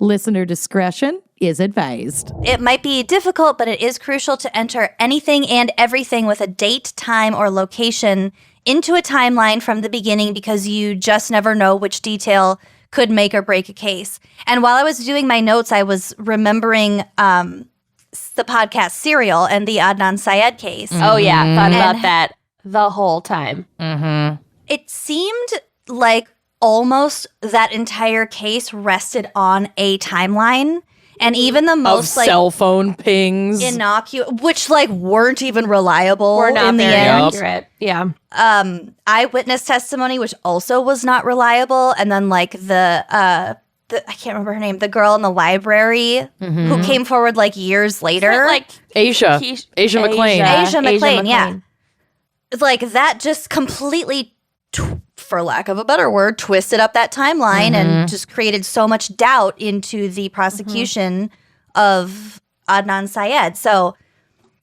Listener discretion is advised. It might be difficult, but it is crucial to enter anything and everything with a date, time, or location into a timeline from the beginning because you just never know which detail could make or break a case. And while I was doing my notes, I was remembering the podcast Serial and the Adnan Syed case. Oh, yeah. Thought about that the whole time. Mm-hmm. It seemed like almost that entire case rested on a timeline. And even the most of cell phone pings. innocuous, which weren't even reliable We're not in the very end. accurate. Yeah. Eyewitness testimony, which also was not reliable. And then the I can't remember her name, the girl in the library who came forward years later. Asia McClain. Asia McClain, yeah. It's that just completely, for lack of a better word, twisted up that timeline and just created so much doubt into the prosecution of Adnan Syed. So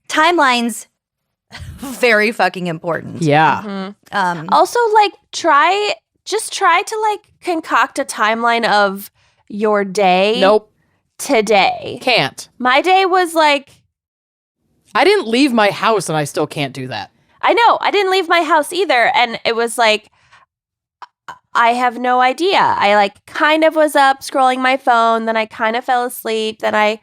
timelines, very fucking important. Yeah. Also, try to concoct a timeline of your day. Nope. Today. Can't. My day was I didn't leave my house and I still can't do that. I know. I didn't leave my house either. And it was I have no idea. I kind of was up scrolling my phone. Then I kind of fell asleep. Then I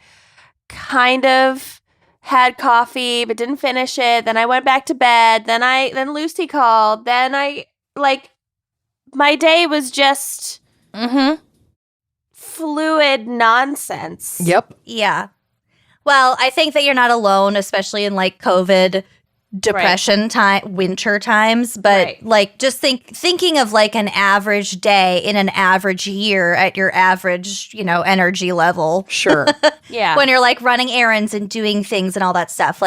kind of had coffee, but didn't finish it. Then I went back to bed. Then Lucy called. Then my day was just fluid nonsense. Yep. Yeah. Well, I think that you're not alone, especially in COVID depression time, winter times, but just thinking of an average day in an average year at your average, energy level. Sure. Yeah. When you're running errands and doing things and all that stuff.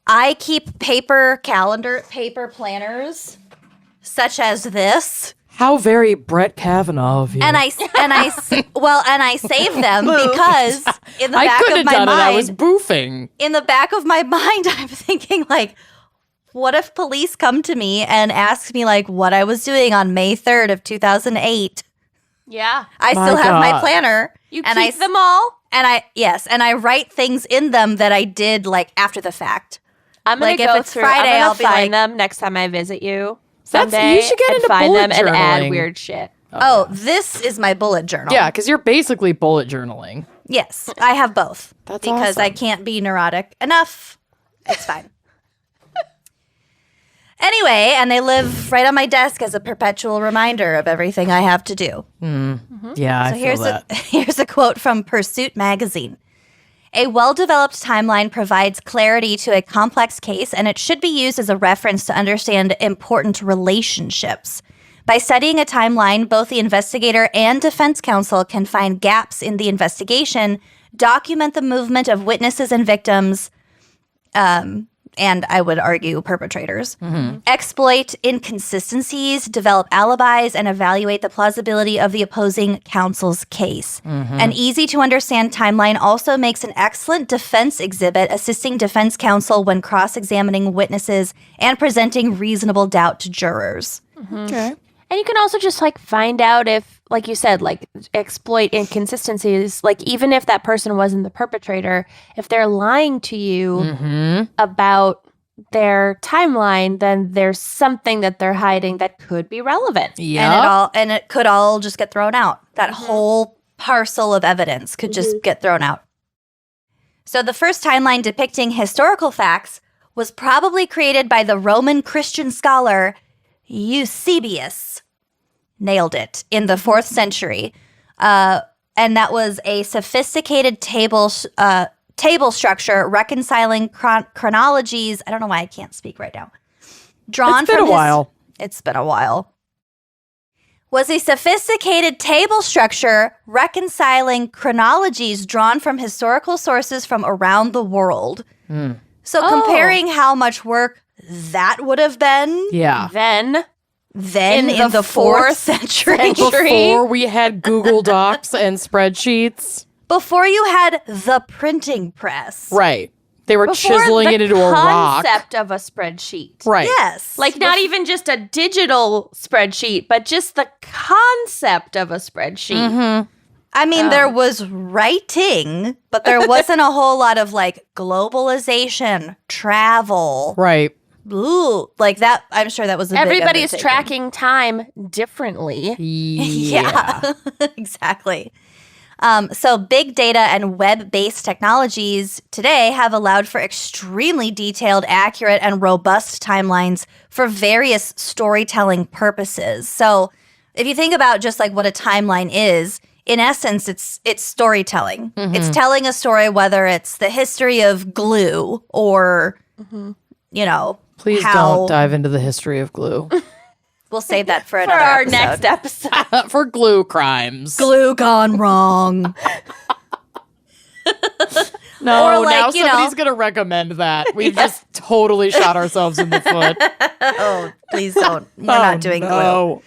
I keep paper planners such as this. How very Brett Kavanaugh of you. And I save them because in the back of my mind, I was boofing. In the back of my mind, I'm thinking what if police come to me and ask me what I was doing on May 3rd of 2008? Yeah. I still have my planner. You keep them all? And I write things in them that I did after the fact. I'm going to go if it's through. Friday, I'm I'll going be to find them next time I visit you. You Someday should get and into find bullet them and add journaling. weird shit. Oh, this is my bullet journal. Yeah, because you're basically bullet journaling. Yes, I have both. That's because I awesome. can't be neurotic enough. It's fine. Anyway, and they live right on my desk as a perpetual reminder of everything I have to do. Yeah, I So feel that. here's a quote from Pursuit magazine. A well-developed timeline provides clarity to a complex case, and it should be used as a reference to understand important relationships. By studying a timeline, both the investigator and defense counsel can find gaps in the investigation, document the movement of witnesses and victims, and I would argue perpetrators, exploit inconsistencies, develop alibis, and evaluate the plausibility of the opposing counsel's case. An easy-to-understand timeline also makes an excellent defense exhibit, assisting defense counsel when cross-examining witnesses and presenting reasonable doubt to jurors. Okay. And you can also just find out if, like you said, exploit inconsistencies. Even if that person wasn't the perpetrator, if they're lying to you about their timeline, then there's something that they're hiding that could be relevant. Yeah. And it could all just get thrown out. That whole parcel of evidence could just get thrown out. So the first timeline depicting historical facts was probably created by the Roman Christian scholar Eusebius. Nailed it. In the 4th century. And that was a sophisticated table structure reconciling chronologies. I don't know why I can't speak right now. It's been a while. It's been a while. Was a sophisticated table structure reconciling chronologies drawn from historical sources from around the world. So comparing how much work that would have been Yeah. then in the 4th century. Before we had Google Docs and spreadsheets. Before you had the printing press. Right. They were Before chiseling the it into a rock. concept of a spreadsheet. Right. Yes. Not even just a digital spreadsheet, but just the concept of a spreadsheet. I mean, there was writing, but there wasn't a whole lot of like globalization, travel. Right. Ooh, like that. I'm sure that was a big Everybody's undertaking. tracking time differently. Yeah, exactly. So big data and web-based technologies today have allowed for extremely detailed, accurate, and robust timelines for various storytelling purposes. So if you think about just like what a timeline is, in essence, it's storytelling. It's telling a story, whether it's the history of glue or, you know, Please how don't dive into the history of glue. we'll save that for For another our episode. next episode. For glue crimes. Glue gone wrong. No, Or, like, now you know- somebody's going to recommend that. We've just totally shot ourselves in the foot. Oh, please don't. We're not doing glue. no.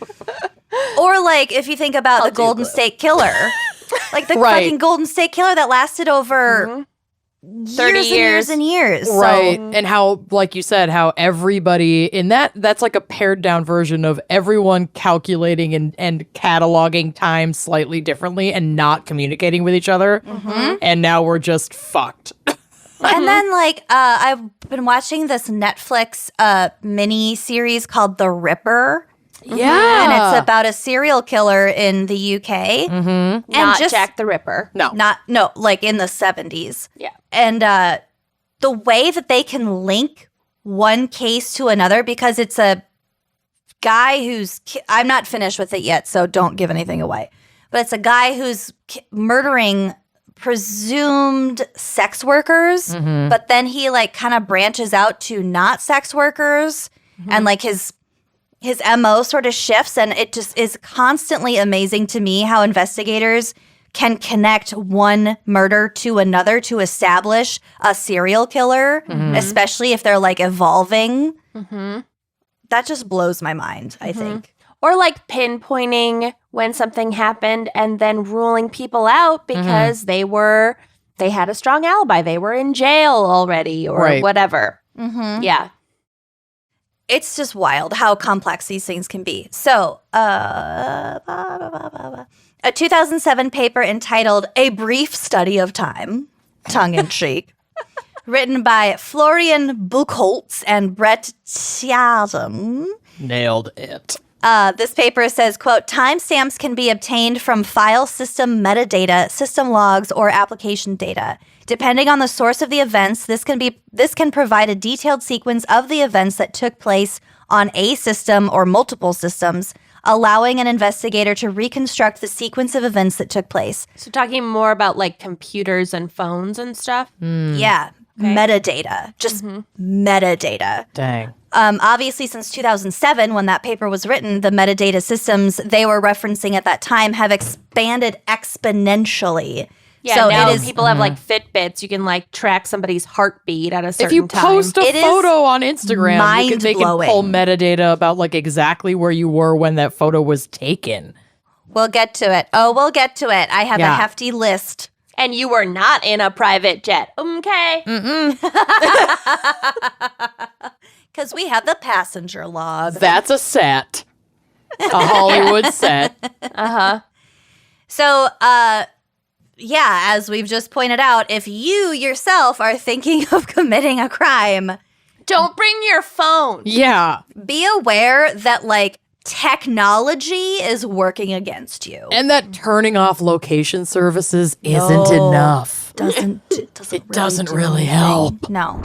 Or like if you think about the do Golden glue. State Killer, like the Right. fucking Golden State Killer that lasted over 30 years and years. So- Right. And how, like you said, how everybody in that's like a pared down version of everyone calculating and cataloging time slightly differently and not communicating with each other. And now we're just fucked. And then like I've been watching this Netflix mini series called The Ripper. Yeah. And it's about a serial killer in the UK. And Not just Jack the Ripper. No. no, like in the 70s. Yeah. And the way that they can link one case to another, because it's a guy who's I'm not finished with it yet, so don't give anything away. But it's a guy who's murdering presumed sex workers, but then he like kind of branches out to not sex workers, and like his MO sort of shifts, and it just is constantly amazing to me how investigators can connect one murder to another to establish a serial killer, especially if they're like evolving. That just blows my mind, I think. Or like pinpointing when something happened and then ruling people out because they had a strong alibi. They were in jail already or Right. whatever. Mm-hmm. Yeah. It's just wild how complex these things can be. So, a 2007 paper entitled A Brief Study of Time, tongue-in-cheek, written by Florian Buchholz and Brett Tjaden. Nailed it. This paper says, quote, timestamps can be obtained from file system metadata, system logs, or application data. Depending on the source of the events, this can provide a detailed sequence of the events that took place on a system or multiple systems, allowing an investigator to reconstruct the sequence of events that took place. So talking more about like computers and phones and stuff. Yeah, metadata, just metadata. Dang. Obviously, since 2007, when that paper was written, the metadata systems they were referencing at that time have expanded exponentially. Yeah, so now it is people have like Fitbits. You can like track somebody's heartbeat at a certain If you time. post a It is photo on Instagram, they can pull mind-blowing. metadata about like exactly where you were when that photo was taken. We'll get to it. Oh, we'll get to it. I have Yeah. a hefty list. And you were not in a private jet. Okay. Because we have the passenger log. That's a set. A Hollywood set. So, yeah, as we've just pointed out, if you yourself are thinking of committing a crime, Don't bring your phone. Yeah. be aware that, like, technology is working against you. And that turning off location services isn't enough. It It doesn't really help. No.